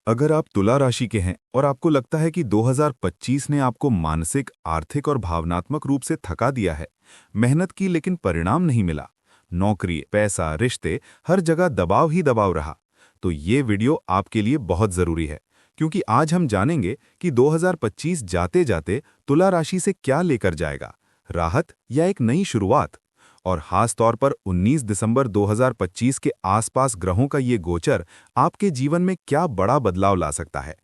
अगर आप तुला राशि के हैं और आपको लगता है कि 2025 ने आपको मानसिक, आर्थिक और भावनात्मक रूप से थका दिया है, मेहनत की लेकिन परिणाम नहीं मिला, नौकरी, पैसा, रिश्ते, हर जगह दबाव ही दबाव रहा, तो ये वीडियो आपके लिए बहुत जरूरी है। क्योंकि आज हम जानेंगे कि 2025 जाते जाते तुला राशि से क्या लेकर जाएगा, राहत या एक नई शुरुआत। और खास तौर पर 19 दिसंबर 2025 के आसपास ग्रहों का ये गोचर आपके जीवन में क्या बड़ा बदलाव ला सकता है।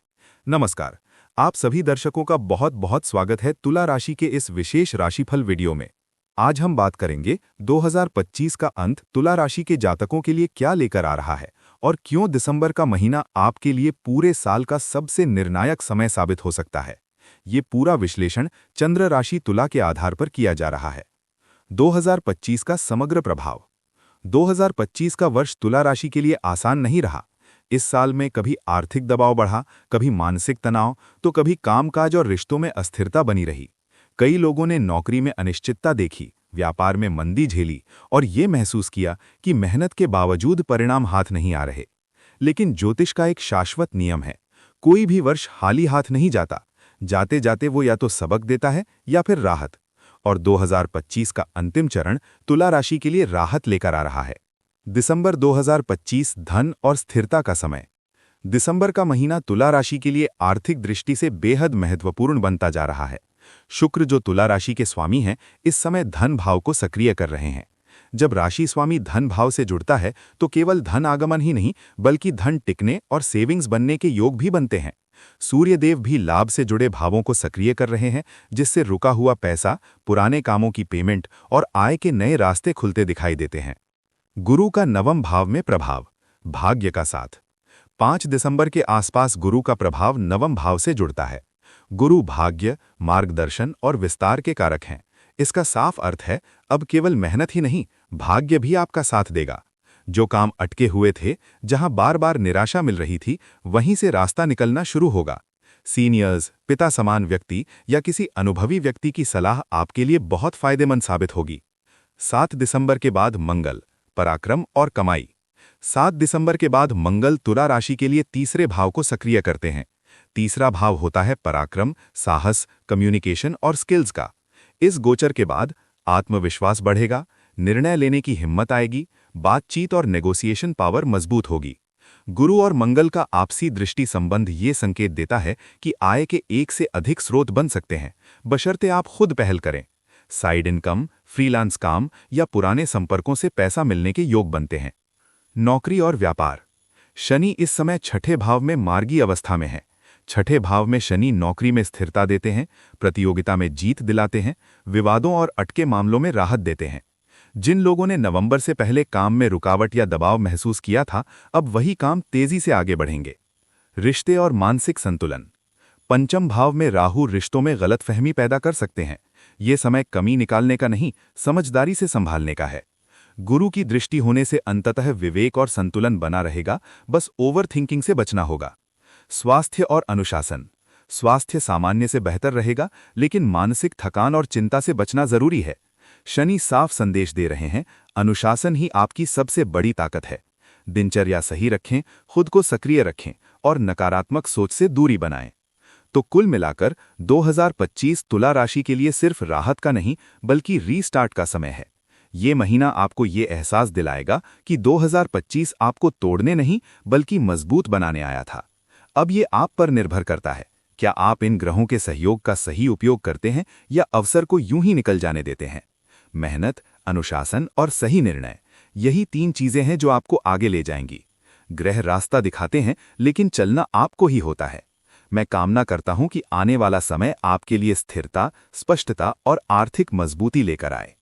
नमस्कार, आप सभी दर्शकों का बहुत बहुत स्वागत है तुला राशि के इस विशेष राशिफल वीडियो में। आज हम बात करेंगे 2025 का अंत तुला राशि के जातकों के लिए क्या लेकर आ रहा है और क्यों दिसंबर का महीना आपके लिए पूरे साल का सबसे निर्णायक समय साबित हो सकता है। ये पूरा विश्लेषण चंद्र राशि तुला के आधार पर किया जा रहा है। 2025 का समग्र प्रभाव। 2025 का वर्ष तुला राशि के लिए आसान नहीं रहा। इस साल में कभी आर्थिक दबाव बढ़ा, कभी मानसिक तनाव, तो कभी कामकाज और रिश्तों में अस्थिरता बनी रही। कई लोगों ने नौकरी में अनिश्चितता देखी, व्यापार में मंदी झेली और ये महसूस किया कि मेहनत के बावजूद परिणाम हाथ नहीं आ रहे। लेकिन ज्योतिष का एक शाश्वत नियम है, कोई भी वर्ष खाली हाथ नहीं जाता। जाते जाते वो या तो सबक देता है या फिर राहत। और 2025 का अंतिम चरण तुला राशि के लिए राहत लेकर आ रहा है। दिसंबर 2025 धन और स्थिरता का समय। दिसंबर का महीना तुला राशि के लिए आर्थिक दृष्टि से बेहद महत्वपूर्ण बनता जा रहा है। शुक्र, जो तुला राशि के स्वामी हैं, इस समय धन भाव को सक्रिय कर रहे हैं। जब राशि स्वामी धन भाव से जुड़ता है तो केवल धन आगमन ही नहीं, बल्कि धन टिकने और सेविंग्स बनने के योग भी बनते हैं। सूर्यदेव भी लाभ से जुड़े भावों को सक्रिय कर रहे हैं, जिससे रुका हुआ पैसा, पुराने कामों की पेमेंट और आय के नए रास्ते खुलते दिखाई देते हैं। गुरु का नवम भाव में प्रभाव, भाग्य का साथ। 5 दिसंबर के आसपास गुरु का प्रभाव नवम भाव से जुड़ता है। गुरु भाग्य, मार्गदर्शन और विस्तार के कारक हैं। इसका साफ अर्थ है, अब केवल मेहनत ही नहीं, भाग्य भी आपका साथ देगा। जो काम अटके हुए थे, जहां बार बार निराशा मिल रही थी, वहीं से रास्ता निकलना शुरू होगा। सीनियर्स, पिता समान व्यक्ति या किसी अनुभवी व्यक्ति की सलाह आपके लिए बहुत फायदेमंद साबित होगी। 7 दिसंबर के बाद मंगल, पराक्रम और कमाई। 7 दिसंबर के बाद मंगल तुला राशि के लिए तीसरे भाव को सक्रिय करते हैं। तीसरा भाव होता है पराक्रम, साहस, कम्युनिकेशन और स्किल्स का। इस गोचर के बाद आत्मविश्वास बढ़ेगा, निर्णय लेने की हिम्मत आएगी, बातचीत और नेगोशिएशन पावर मजबूत होगी। गुरु और मंगल का आपसी दृष्टि संबंध ये संकेत देता है कि आय के एक से अधिक स्रोत बन सकते हैं, बशर्ते आप खुद पहल करें। साइड इनकम, फ्रीलांस काम या पुराने संपर्कों से पैसा मिलने के योग बनते हैं। नौकरी और व्यापार। शनि इस समय छठे भाव में मार्गी अवस्था में है। छठे भाव में शनि नौकरी में स्थिरता देते हैं, प्रतियोगिता में जीत दिलाते हैं, विवादों और अटके मामलों में राहत देते हैं। जिन लोगों ने नवंबर से पहले काम में रुकावट या दबाव महसूस किया था, अब वही काम तेजी से आगे बढ़ेंगे। रिश्ते और मानसिक संतुलन। पंचम भाव में राहु रिश्तों में गलतफहमी पैदा कर सकते हैं। ये समय कमी निकालने का नहीं, समझदारी से संभालने का है। गुरु की दृष्टि होने से अंततः विवेक और संतुलन बना रहेगा, बस ओवर थिंकिंग से बचना होगा। स्वास्थ्य और अनुशासन। स्वास्थ्य सामान्य से बेहतर रहेगा, लेकिन मानसिक थकान और चिंता से बचना जरूरी है। शनि साफ संदेश दे रहे हैं, अनुशासन ही आपकी सबसे बड़ी ताकत है। दिनचर्या सही रखें, खुद को सक्रिय रखें और नकारात्मक सोच से दूरी बनाएं। तो कुल मिलाकर 2025 तुला राशि के लिए सिर्फ राहत का नहीं, बल्कि रीस्टार्ट का समय है। ये महीना आपको ये एहसास दिलाएगा कि 2025 आपको तोड़ने नहीं, बल्कि मजबूत बनाने आया था। अब ये आप पर निर्भर करता है, क्या आप इन ग्रहों के सहयोग का सही उपयोग करते हैं या अवसर को यूं ही निकल जाने देते हैं। मेहनत, अनुशासन और सही निर्णय, यही 3 चीजें हैं जो आपको आगे ले जाएंगी। ग्रह रास्ता दिखाते हैं, लेकिन चलना आपको ही होता है। मैं कामना करता हूं कि आने वाला समय आपके लिए स्थिरता, स्पष्टता और आर्थिक मजबूती लेकर आए।